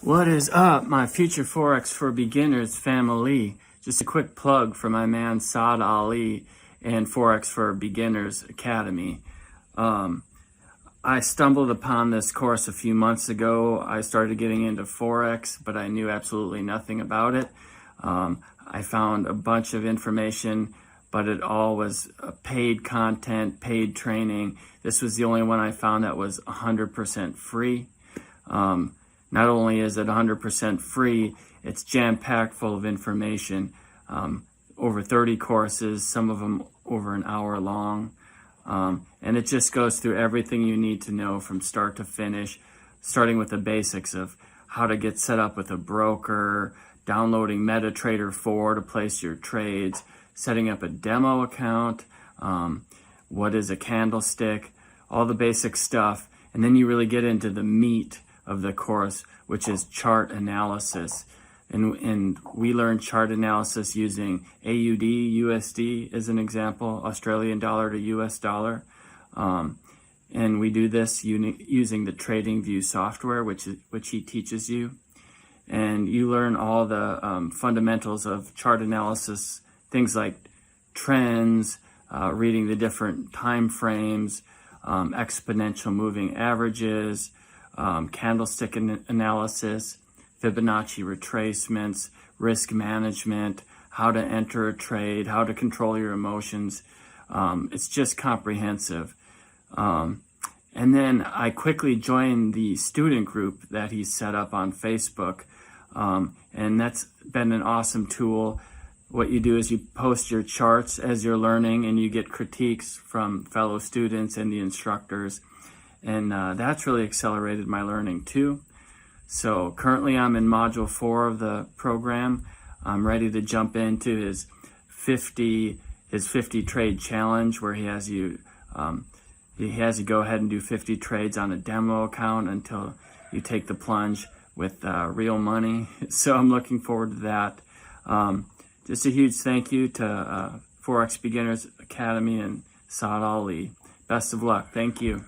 What is up, my future Forex for beginners family? Just a quick plug for my man Saad Ali and Forex for Beginners Academy. I stumbled upon this course a few months ago. I started getting into Forex, but I knew absolutely nothing about it. I found a bunch of information, but it all was paid content, paid training. This was the only one I found that was 100% free. Not only is it 100% free, it's jam-packed full of information. Over 30 courses, some of them over an hour long. And it just goes through everything you need to know from start to finish, starting with the basics of how to get set up with a broker, downloading MetaTrader 4 to place your trades, setting up a demo account, what is a candlestick, all the basic stuff. And then you really get into the meat of the course, which is chart analysis. And we learn chart analysis using AUD, USD as an example, Australian dollar to US dollar. And we do this using the TradingView software, which he teaches you. And you learn all the fundamentals of chart analysis, things like trends, reading the different time frames, exponential moving averages, candlestick analysis, Fibonacci retracements, risk management, how to enter a trade, how to control your emotions. It's just comprehensive. And then I quickly joined the student group that he set up on Facebook. And that's been an awesome tool. What you do is you post your charts as you're learning, and you get critiques from fellow students and the instructors. And that's really accelerated my learning too. So currently I'm in module 4 of the program. I'm ready to jump into his 50 trade challenge, where he has you go ahead and do 50 trades on a demo account until you take the plunge with real money. So I'm looking forward to that. Just a huge thank you to Forex Beginners Academy and Saad Ali. Best of luck. Thank you.